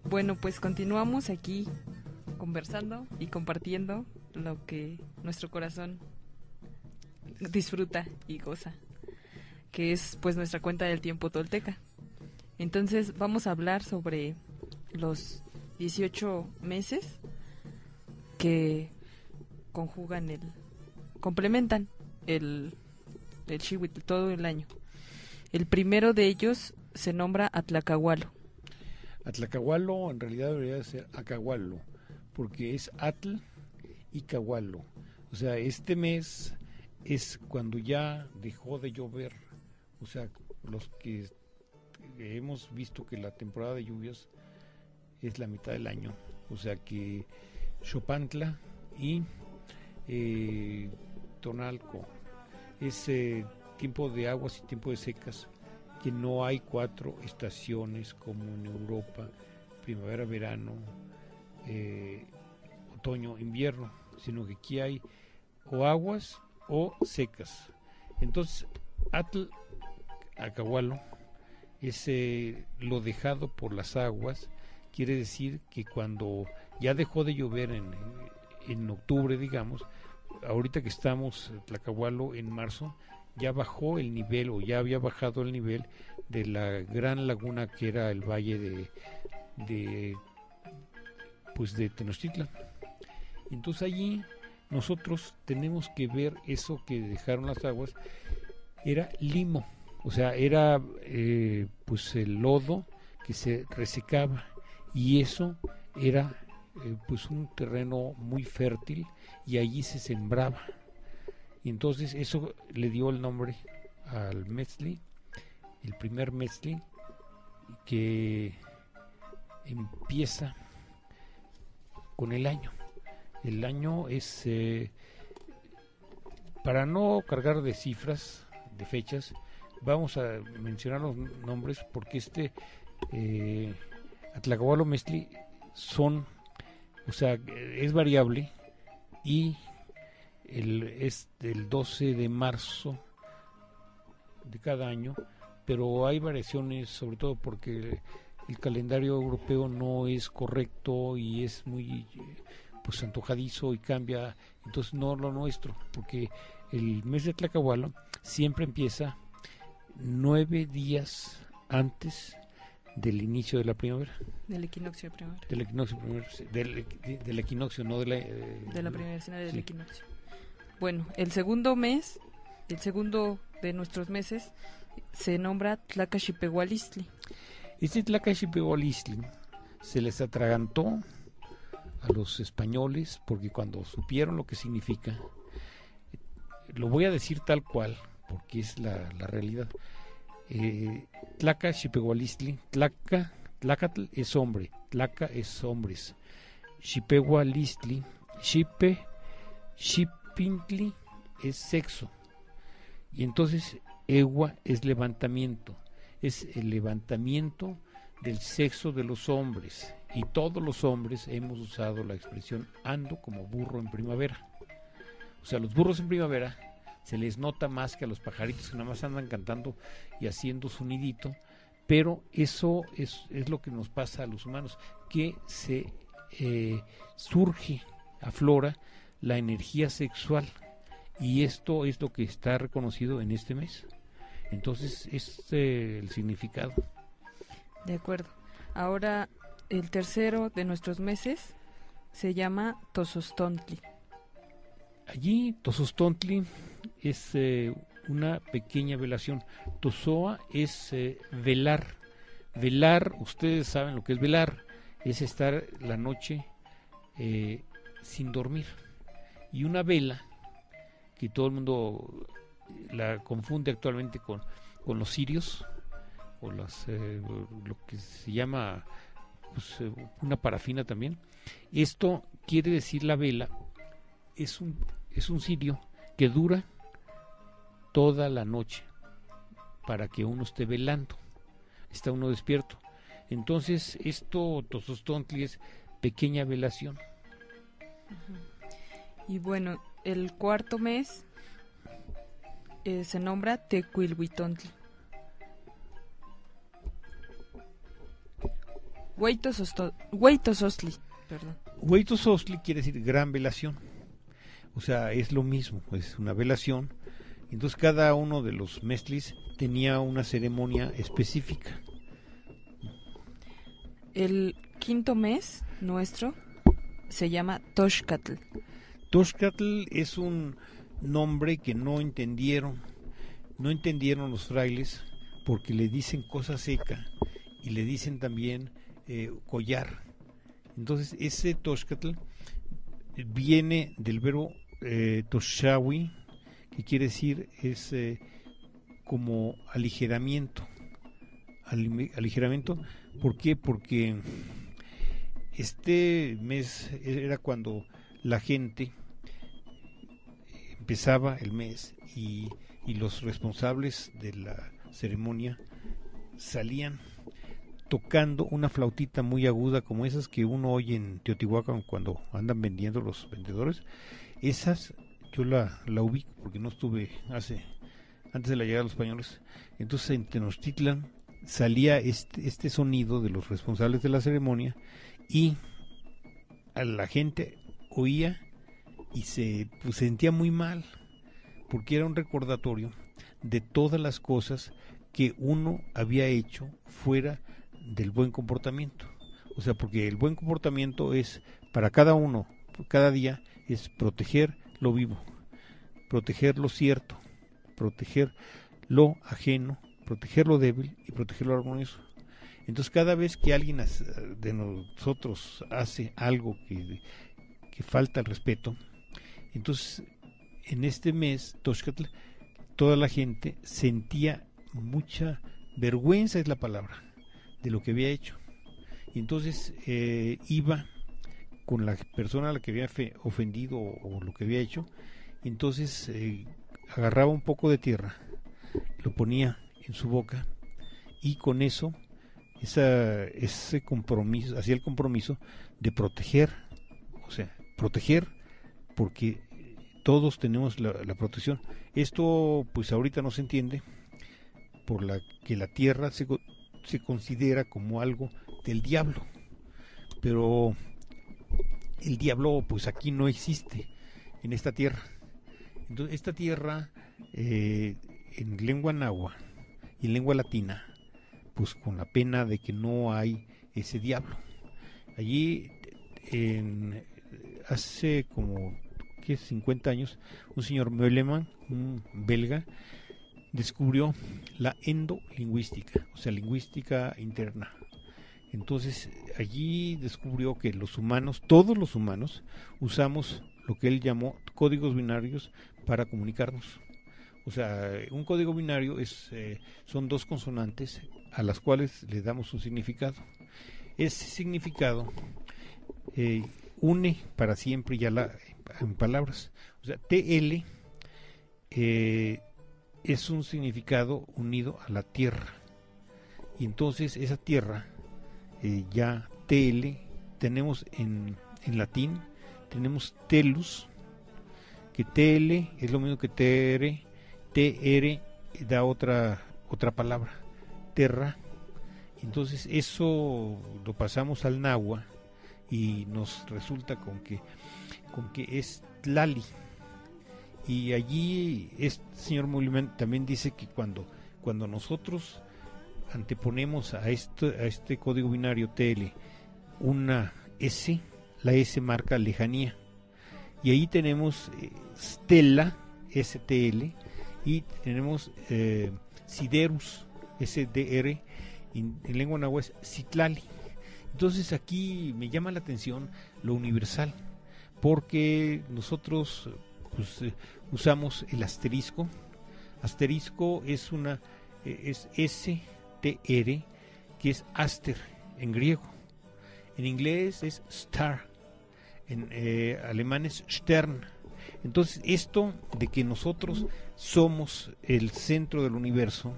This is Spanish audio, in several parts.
Bueno, pues continuamos aquí conversando y compartiendo lo que nuestro corazón disfruta y goza, que es pues nuestra cuenta del tiempo tolteca. Entonces vamos a hablar sobre los 18 meses que complementan el Xihuitl todo el año. El primero de ellos se nombra Atlacahualo. Atlacahualo en realidad debería ser Acahualo, porque es Atl y Cahualo. O sea, este mes es cuando ya dejó de llover. O sea, los que hemos visto que la temporada de lluvias es la mitad del año. O sea que Xopantla y Tonalco es tiempo de aguas y tiempo de secas, que no hay 4 estaciones como en Europa, primavera, verano, otoño, invierno, sino que aquí hay o aguas o secas. Entonces, Atl Acahualo es lo dejado por las aguas, quiere decir que cuando ya dejó de llover en octubre, digamos, ahorita que estamos, Tlacahualo, en marzo, ya bajó el nivel o ya había bajado el nivel de la gran laguna que era el valle de Tenochtitlan. Entonces allí nosotros tenemos que ver eso que dejaron las aguas, era limo, o sea, era pues el lodo que se resecaba, y eso era pues un terreno muy fértil, y allí se sembraba. Y entonces eso le dio el nombre al Metzli, el primer Metzli, que empieza con el año. El año es, para no cargar de cifras, de fechas, vamos a mencionar los nombres, porque Atlacahualo Metzli o sea, es variable, y es del 12 de marzo de cada año, pero hay variaciones, sobre todo porque el calendario europeo no es correcto y es muy pues antojadizo y cambia, entonces no lo nuestro, porque el mes de Tlacahualo siempre empieza 9 días antes del inicio de la primavera. Del equinoccio de primavera. Del equinoccio primero, del equinoccio, no de la primavera, sino del sí. equinoccio. Bueno, el segundo de nuestros meses, se nombra Tlacaxipehualistli. Este Tlacaxipehualistli se les atragantó a los españoles, porque cuando supieron lo que significa, lo voy a decir tal cual, porque es la realidad. Tlacaxipehualistli, Tlacatl es hombre, Tlaca es hombres, Xipehualistli, Xipintli es sexo, y entonces Egua es levantamiento, es el levantamiento del sexo de los hombres, y todos los hombres hemos usado la expresión ando como burro en primavera. O sea, los burros en primavera se les nota más que a los pajaritos que nada más andan cantando y haciendo su nidito, pero eso es lo que nos pasa a los humanos, que se surge, aflora la energía sexual, y esto es lo que está reconocido en este mes. Entonces es el significado. De acuerdo. Ahora el tercero de nuestros meses se llama Tozostontli. Allí Tozostontli es una pequeña velación. Tozoa es velar. Velar, ustedes saben lo que es velar, es estar la noche sin dormir. Y una vela, que todo el mundo la confunde actualmente con los cirios, o lo que se llama pues, una parafina también. Esto quiere decir, la vela es un cirio que dura toda la noche, para que uno esté velando, está uno despierto. Entonces esto, Tozostontli, es pequeña velación. Y bueno, el cuarto mes se nombra Tecuilhuitontli. Hueytozostli, perdón. Hueytozostli quiere decir gran velación. O sea, es lo mismo, es una velación. Entonces cada uno de los mestlis tenía una ceremonia específica. El quinto mes nuestro se llama Toxcatl. Toxcatl es un nombre que no entendieron los frailes, porque le dicen cosa seca y le dicen también collar. Entonces ese Toxcatl viene del verbo toshawi, que quiere decir es como aligeramiento. Aligeramiento, ¿por qué? Porque este mes era cuando la gente empezaba el mes y los responsables de la ceremonia salían tocando una flautita muy aguda, como esas que uno oye en Teotihuacán cuando andan vendiendo los vendedores. Esas yo la ubico porque no estuve antes de la llegada de los españoles. Entonces en Tenochtitlan salía este sonido de los responsables de la ceremonia y a la gente oía y se sentía muy mal, porque era un recordatorio de todas las cosas que uno había hecho fuera del buen comportamiento. O sea, porque el buen comportamiento es para cada uno, cada día, es proteger lo vivo, proteger lo cierto, proteger lo ajeno, proteger lo débil y proteger lo armonioso. Entonces cada vez que alguien de nosotros hace algo que falta al respeto, entonces en este mes Toxcatl toda la gente sentía mucha vergüenza, es la palabra, de lo que había hecho. Y entonces iba con la persona a la que había ofendido o lo que había hecho, entonces agarraba un poco de tierra, lo ponía en su boca y con eso ese compromiso, hacía el compromiso de proteger, o sea, proteger, porque todos tenemos la protección. Esto pues ahorita no se entiende, por la que la tierra se considera como algo del diablo, pero el diablo pues aquí no existe en esta tierra. Entonces esta tierra en lengua náhuatl y en lengua latina, pues con la pena de que no hay ese diablo. Allí hace como 50 años, un señor Meuleman, un belga, descubrió la endolingüística, o sea, lingüística interna. Entonces allí descubrió que los humanos, todos los humanos, usamos lo que él llamó códigos binarios para comunicarnos. O sea, un código binario son dos consonantes a las cuales le damos un significado. Ese significado une para siempre ya en palabras. O sea, TL es un significado unido a la tierra. Y entonces esa tierra, ya TL, tenemos en latín, tenemos telus, que TL es lo mismo que TR da otra palabra, terra. Entonces eso lo pasamos al náhuatl y nos resulta con que es tlali. Y allí este señor Muliman también dice que cuando nosotros anteponemos a este código binario TL una S, la S marca lejanía, y ahí tenemos stella, STL, y tenemos siderus, SDR, en lengua náhuatl es citlali. Entonces aquí me llama la atención lo universal, porque nosotros pues, usamos el asterisco. Asterisco es STR, que es aster en griego. En inglés es star, en alemán es Stern. Entonces esto de que nosotros somos el centro del universo,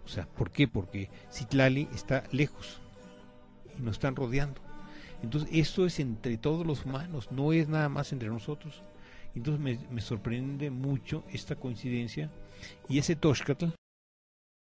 o sea, ¿por qué? Porque Citlali está lejos y nos están rodeando. Entonces esto es entre todos los humanos, no es nada más entre nosotros. Entonces me sorprende mucho esta coincidencia, y ese Toxcatl